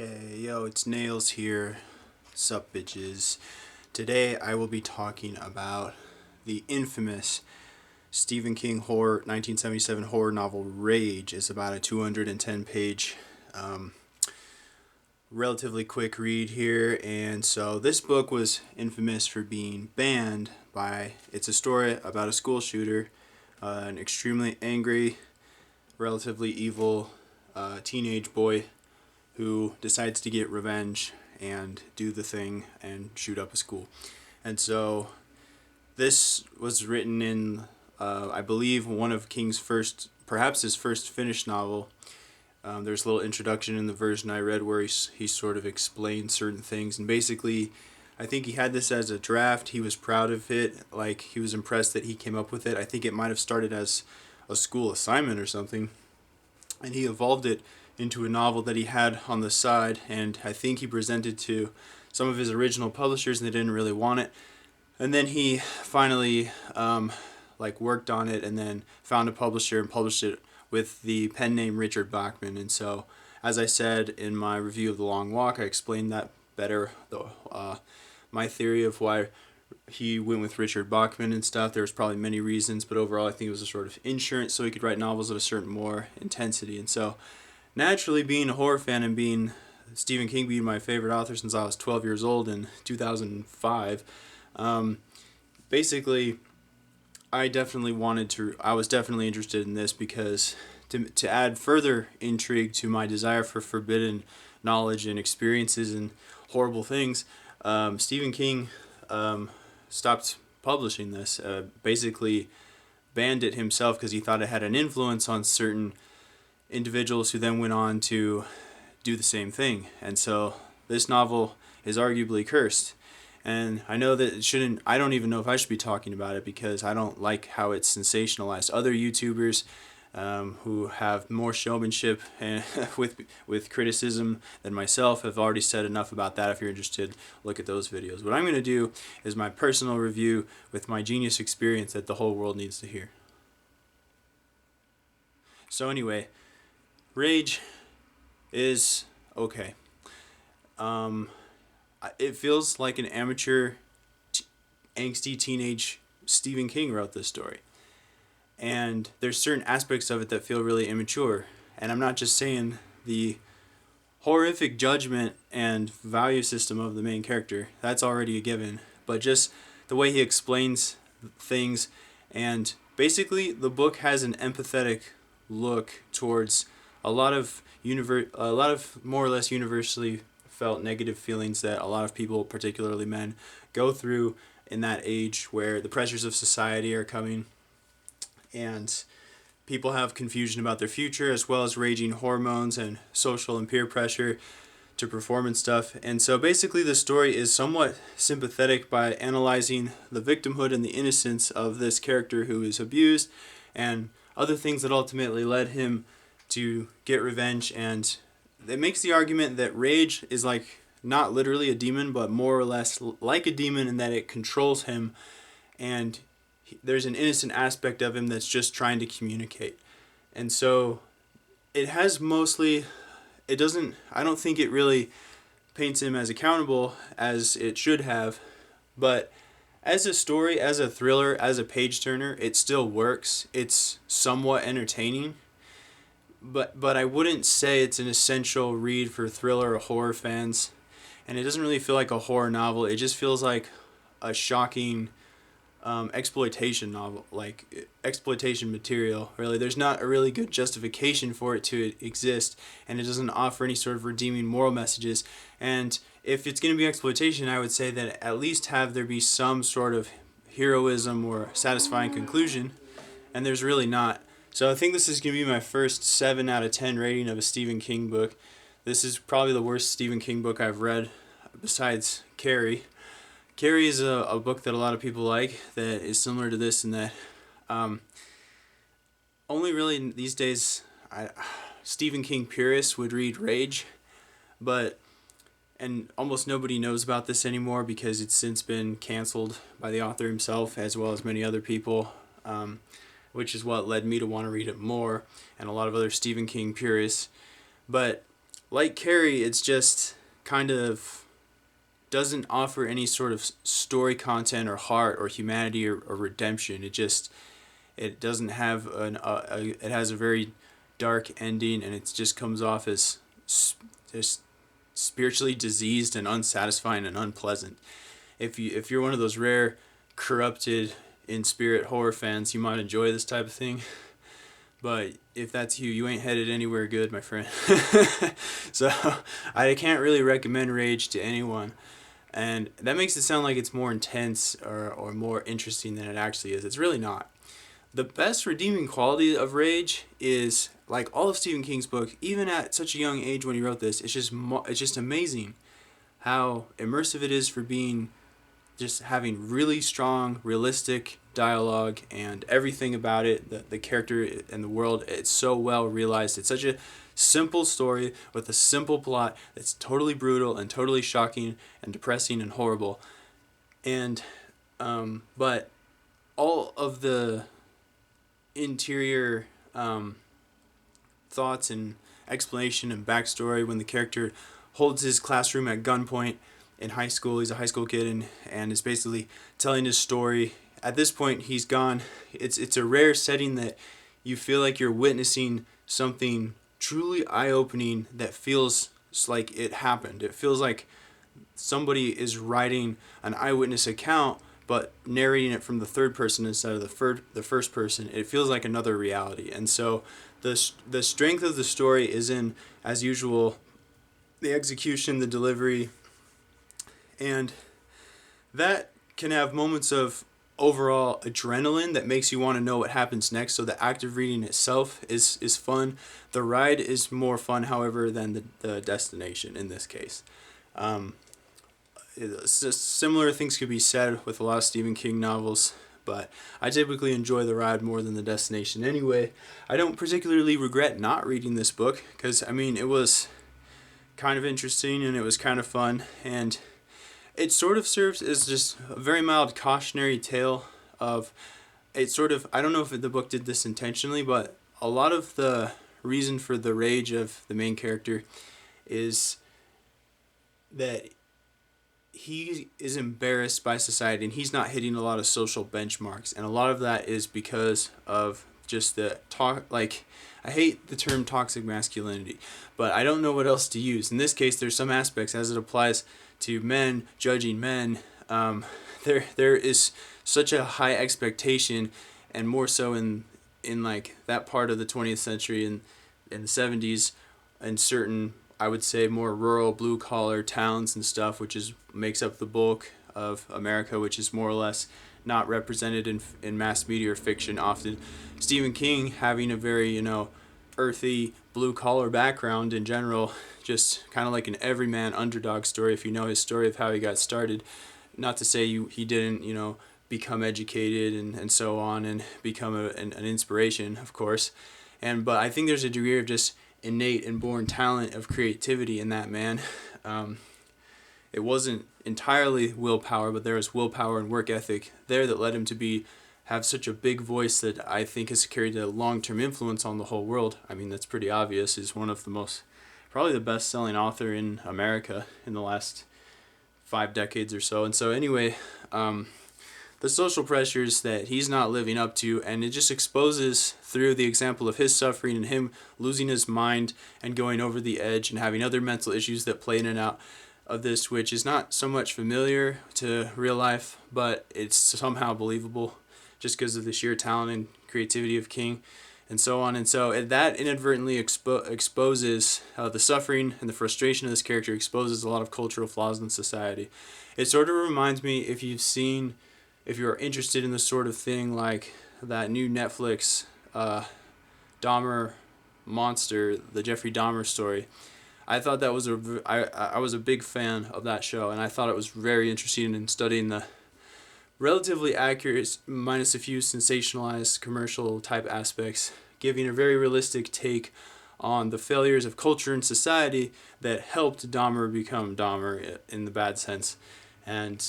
Okay, yo, it's Nails here. Sup, bitches. Today I will be talking about the infamous Stephen King 1977 horror novel Rage. It's about a 210-page, relatively quick read here. And so this book was infamous for being banned by. It's a story about a school shooter, an extremely angry, relatively evil teenage boy who decides to get revenge and do the thing and shoot up a school. And so this was written in, I believe, one of King's first, perhaps his first finished novel. There's a little introduction in the version I read where he sort of explained certain things. And basically, I think he had this as a draft. He was proud of it. Like, he was impressed that he came up with it. I think it might have started as a school assignment or something. And he evolved it into a novel that he had on the side, and I think he presented to some of his original publishers and they didn't really want it. And then he finally worked on it and then found a publisher and published it with the pen name Richard Bachman. And so, as I said in my review of The Long Walk, I explained that better, my theory of why he went with Richard Bachman and stuff. There was probably many reasons, but overall I think it was a sort of insurance so he could write novels of a certain more intensity. And so naturally, being a horror fan and being Stephen King being my favorite author since I was 12 years old in 2005, basically I was definitely interested in this because to add further intrigue to my desire for forbidden knowledge and experiences and horrible things, Stephen King stopped publishing this, basically banned it himself because he thought it had an influence on certain individuals who then went on to do the same thing. And so this novel is arguably cursed. And I know that I don't even know if I should be talking about it because I don't like how it's sensationalized. Other YouTubers who have more showmanship and with criticism than myself have already said enough about that. If you're interested, look at those videos. What I'm going to do is my personal review with my genius experience that the whole world needs to hear. So anyway, Rage is okay. It feels like an amateur, angsty teenage Stephen King wrote this story. And there's certain aspects of it that feel really immature. And I'm not just saying the horrific judgment and value system of the main character. That's already a given. But just the way he explains things. And basically, the book has an empathetic look towards a lot of more or less universally felt negative feelings that a lot of people, particularly men, go through in that age where the pressures of society are coming and people have confusion about their future as well as raging hormones and social and peer pressure to perform and stuff. And so basically the story is somewhat sympathetic by analyzing the victimhood and the innocence of this character who is abused and other things that ultimately led him to get revenge. And it makes the argument that rage is like not literally a demon, but more or less like a demon in that it controls him, and there's an innocent aspect of him that's just trying to communicate. And so it has mostly, I don't think it really paints him as accountable as it should have, but as a story, as a thriller, as a page turner, it still works. It's somewhat entertaining. But I wouldn't say it's an essential read for thriller or horror fans. And it doesn't really feel like a horror novel. It just feels like a shocking exploitation novel, like exploitation material. Really, there's not a really good justification for it to exist, and it doesn't offer any sort of redeeming moral messages. And if it's going to be exploitation, I would say that at least have there be some sort of heroism or satisfying conclusion, and there's really not. So I think this is going to be my first 7 out of 10 rating of a Stephen King book. This is probably the worst Stephen King book I've read besides Carrie. Carrie is a book that a lot of people like that is similar to this in that only really these days Stephen King purists would read Rage, and almost nobody knows about this anymore because it's since been canceled by the author himself as well as many other people. Which is what led me to want to read it more, and a lot of other Stephen King purists. But like Carrie, it's just kind of doesn't offer any sort of story content or heart or humanity or redemption. It doesn't have it has a very dark ending, and it just comes off as just spiritually diseased and unsatisfying and unpleasant. If you're one of those rare corrupted in spirit horror fans, you might enjoy this type of thing. But if that's you, you ain't headed anywhere good, my friend. So I can't really recommend Rage to anyone. And that makes it sound like it's more intense or more interesting than it actually is. It's really not. The best redeeming quality of Rage is, like all of Stephen King's book, even at such a young age when he wrote this, it's just amazing how immersive it is for being just having really strong, realistic dialogue and everything about it, the character and the world, it's so well realized. It's such a simple story with a simple plot that's totally brutal and totally shocking and depressing and horrible. And, but all of the interior thoughts and explanation and backstory when the character holds his classroom at gunpoint in high school. He's a high school kid and is basically telling his story. At this point, he's gone. It's a rare setting that you feel like you're witnessing something truly eye-opening that feels like it happened. It feels like somebody is writing an eyewitness account but narrating it from the third person instead of the first person. It feels like another reality. And so the strength of the story is in, as usual, the execution, the delivery, and that can have moments of overall adrenaline that makes you want to know what happens next. So the act of reading itself is fun. The ride is more fun, however, than the destination in this case. Similar things could be said with a lot of Stephen King novels, but I typically enjoy the ride more than the destination anyway. I don't particularly regret not reading this book because, I mean, it was kind of interesting and it was kind of fun, and it sort of serves as just a very mild cautionary tale of, it sort of, I don't know if the book did this intentionally, but a lot of the reason for the rage of the main character is that he is embarrassed by society and he's not hitting a lot of social benchmarks, and a lot of that is because of just the talk, like, I hate the term toxic masculinity, but I don't know what else to use. In this case, there's some aspects as it applies to men judging men. There is such a high expectation, and more so in like that part of the 20th century and in the 70s, in certain, I would say, more rural blue collar towns and stuff, which makes up the bulk of America, which is more or less not represented in mass media or fiction often. Stephen King, having a very, earthy blue collar background in general, just kind of like an everyman underdog story. If you know his story of how he got started, not to say he didn't become educated and so on and become an inspiration, of course, but I think there's a degree of just innate and born talent of creativity in that man. It wasn't entirely willpower, but there was willpower and work ethic there that led him to have such a big voice that I think has carried a long-term influence on the whole world. I mean, that's pretty obvious. He's one of probably the best-selling author in America in the last 5 decades or so. And so anyway, the social pressures that he's not living up to, and it just exposes through the example of his suffering and him losing his mind and going over the edge and having other mental issues that play in and out of this, which is not so much familiar to real life, but it's somehow believable just because of the sheer talent and creativity of King and so on. And so that inadvertently exposes the suffering and the frustration of this character, exposes a lot of cultural flaws in society. It sort of reminds me, if you're interested in this sort of thing, like that new Netflix Dahmer Monster, the Jeffrey Dahmer story. I thought that was I was a big fan of that show, and I thought it was very interesting in studying the relatively accurate, minus a few sensationalized commercial type aspects, giving a very realistic take on the failures of culture and society that helped Dahmer become Dahmer in the bad sense. And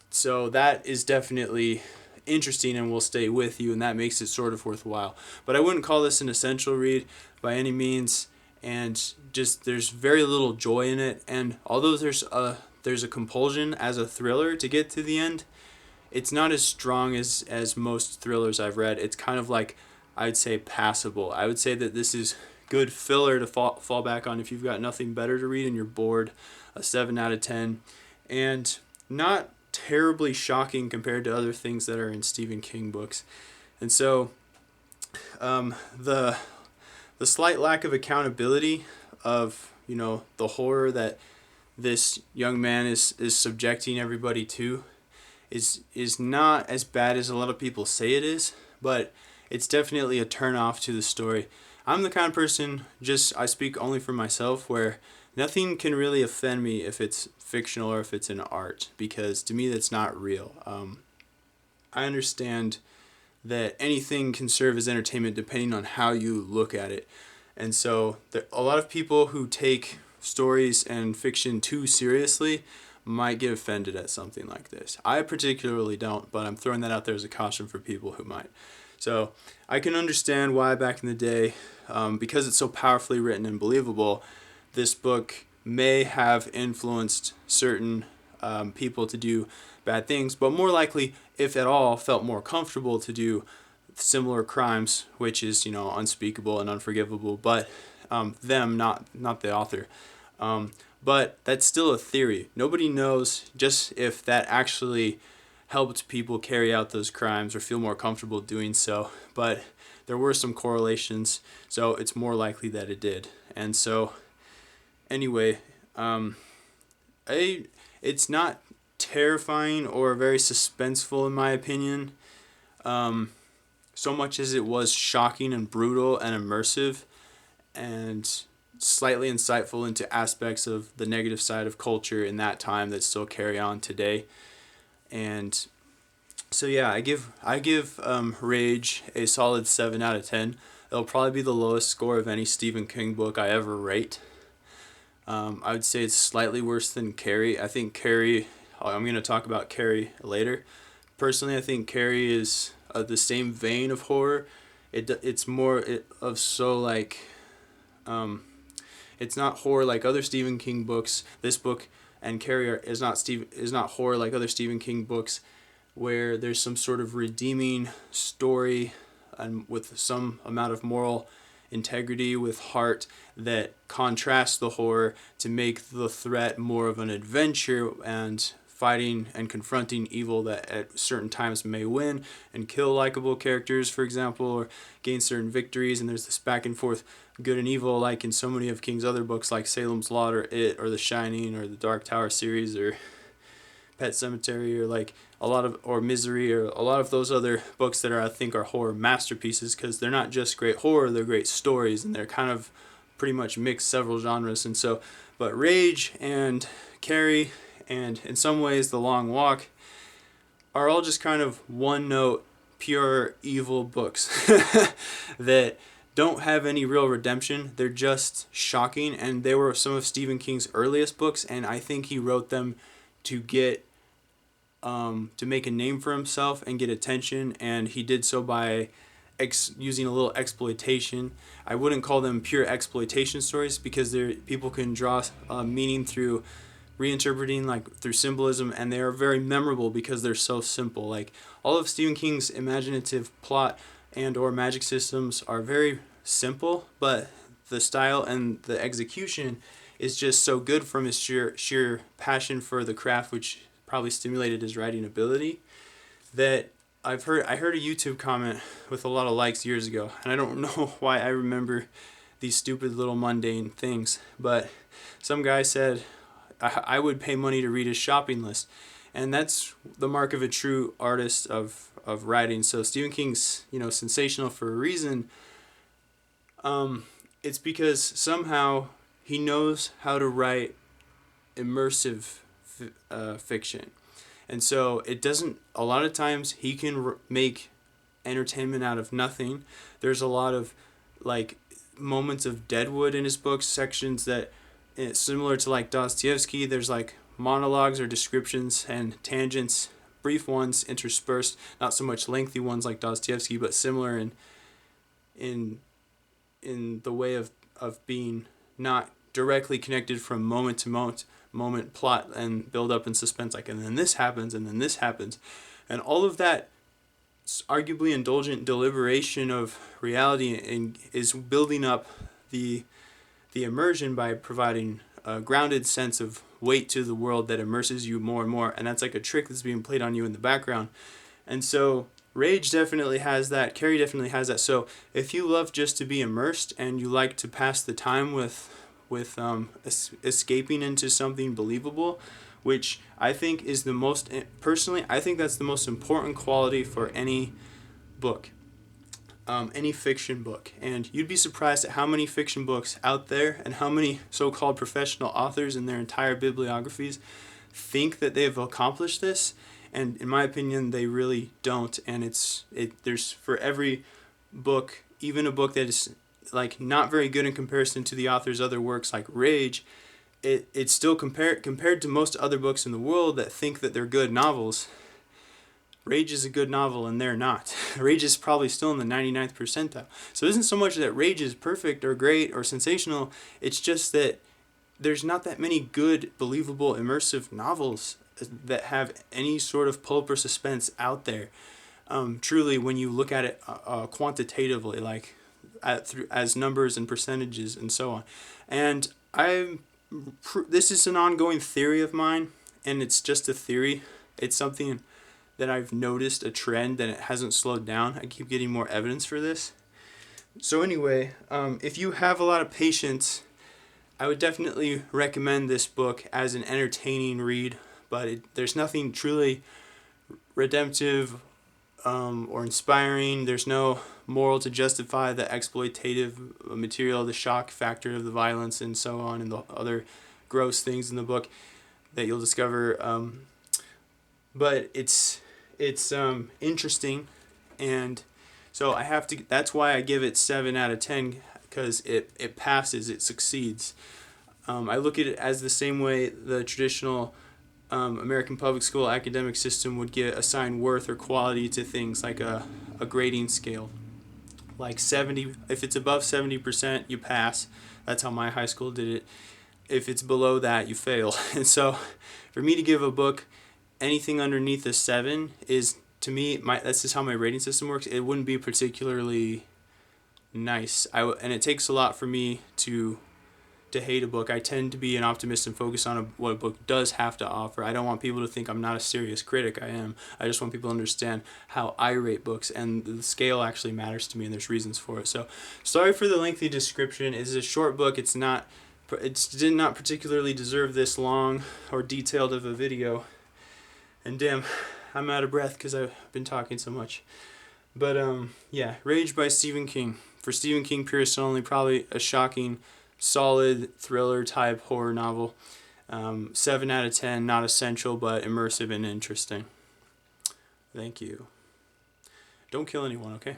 so that is definitely interesting and will stay with you, and that makes it sort of worthwhile. But I wouldn't call this an essential read by any means, and just there's very little joy in it. And although there's a compulsion as a thriller to get to the end, it's not as strong as most thrillers I've read. It's kind of like, I'd say, passable. I would say that this is good filler to fall back on if you've got nothing better to read and you're bored. A 7 out of 10, and not terribly shocking compared to other things that are in Stephen King books. And so the slight lack of accountability of, you know, the horror that this young man is subjecting everybody to is not as bad as a lot of people say it is, but it's definitely a turn off to the story. I'm the kind of person, I speak only for myself, where nothing can really offend me if it's fictional or if it's an art, because to me that's not real. I understand that anything can serve as entertainment depending on how you look at it. And so a lot of people who take stories and fiction too seriously might get offended at something like this. I particularly don't, but I'm throwing that out there as a caution for people who might. So I can understand why back in the day, because it's so powerfully written and believable, this book may have influenced certain people to do bad things, but more likely, if at all, felt more comfortable to do similar crimes, which is, you know, unspeakable and unforgivable, but them, not the author. But that's still a theory. Nobody knows just if that actually helped people carry out those crimes or feel more comfortable doing so, but there were some correlations, so it's more likely that it did. And so anyway, it's not terrifying or very suspenseful in my opinion, so much as it was shocking and brutal and immersive and slightly insightful into aspects of the negative side of culture in that time that still carry on today. And so yeah, I give Rage a solid 7 out of 10. It'll probably be the lowest score of any Stephen King book I ever rate. I would say it's slightly worse than Carrie. I think Carrie, I'm going to talk about Carrie later. Personally, I think Carrie is the same vein of horror. It's more of so like, it's not horror like other Stephen King books. This book and Carrie is not horror like other Stephen King books, where there's some sort of redeeming story and with some amount of moral integrity with heart that contrasts the horror to make the threat more of an adventure and fighting and confronting evil that at certain times may win and kill likable characters, for example, or gain certain victories. And there's this back and forth good and evil, like in so many of King's other books, like Salem's Lot or It or The Shining or the Dark Tower series or Pet Sematary or like or Misery or a lot of those other books that I think are horror masterpieces, because they're not just great horror, they're great stories, and they're kind of pretty much mix several genres. And so, but Rage and Carrie and in some ways The Long Walk are all just kind of one note pure evil books that don't have any real redemption. They're just shocking, and they were some of Stephen King's earliest books, and I think he wrote them to get to make a name for himself and get attention, and he did so by using a little exploitation. I wouldn't call them pure exploitation stories, because people can draw meaning through reinterpreting, like through symbolism, and they are very memorable because they're so simple. Like all of Stephen King's imaginative plot and or magic systems are very simple, but the style and the execution is just so good from his sheer passion for the craft, which probably stimulated his writing ability, that I heard a YouTube comment with a lot of likes years ago, and I don't know why I remember these stupid little mundane things, but some guy said I would pay money to read his shopping list, and that's the mark of a true artist of writing. So Stephen King's, you know, sensational for a reason. It's because somehow he knows how to write immersive fiction. And so it doesn't, a lot of times he can make entertainment out of nothing. There's a lot of like moments of Deadwood in his books, sections that it's similar to like Dostoevsky. There's like monologues or descriptions and tangents, brief ones interspersed, not so much lengthy ones like Dostoevsky, but similar in the way of being not directly connected from moment to moment plot and build up and suspense, like, and then this happens and then this happens, and all of that arguably indulgent deliberation of reality and is building up the immersion by providing a grounded sense of weight to the world that immerses you more and more, and that's like a trick that's being played on you in the background. And so Rage definitely has that, Carrie definitely has that. So if you love just to be immersed and you like to pass the time with escaping into something believable, which I think is the most, personally, I think that's the most important quality for any book, any fiction book. And you'd be surprised at how many fiction books out there and how many so-called professional authors in their entire bibliographies think that they've accomplished this. And in my opinion, they really don't. And there's for every book, even a book that is like not very good in comparison to the author's other works, like Rage, it's still compared to most other books in the world that think that they're good novels. Rage is a good novel and they're not. Rage is probably still in the 99th percentile. So it isn't so much that Rage is perfect or great or sensational, it's just that there's not that many good, believable, immersive novels that have any sort of pulp or suspense out there. Truly, when you look at it quantitatively, like as numbers and percentages and so on. And this is an ongoing theory of mine, and it's just a theory. It's something that I've noticed a trend and it hasn't slowed down. I keep getting more evidence for this. So anyway, if you have a lot of patience, I would definitely recommend this book as an entertaining read, but there's nothing truly redemptive or inspiring. There's no moral to justify the exploitative material, the shock factor of the violence and so on, and the other gross things in the book that you'll discover. But it's interesting, and so I have to. That's why I give it 7 out of 10, because it passes, it succeeds. I look at it as the same way the traditional American public school academic system would assign worth or quality to things, like a grading scale. Like 70, if it's above 70%, you pass. That's how my high school did it. If it's below that, you fail. And so for me to give a book anything underneath a 7 is, to me, that's just how my rating system works. It wouldn't be particularly nice. And it takes a lot for me to hate a book. I tend to be an optimist and focus on what a book does have to offer. I don't want people to think I'm not a serious critic. I am. I just want people to understand how I rate books, and the scale actually matters to me, and there's reasons for it. So sorry for the lengthy description. It's a short book. It did not particularly deserve this long or detailed of a video. And damn, I'm out of breath because I've been talking so much. But yeah, Rage by Stephen King. For Stephen King purists only, probably a shocking, solid thriller type horror novel. 7 out of 10, not essential, but immersive and interesting. Thank you. Don't kill anyone, okay?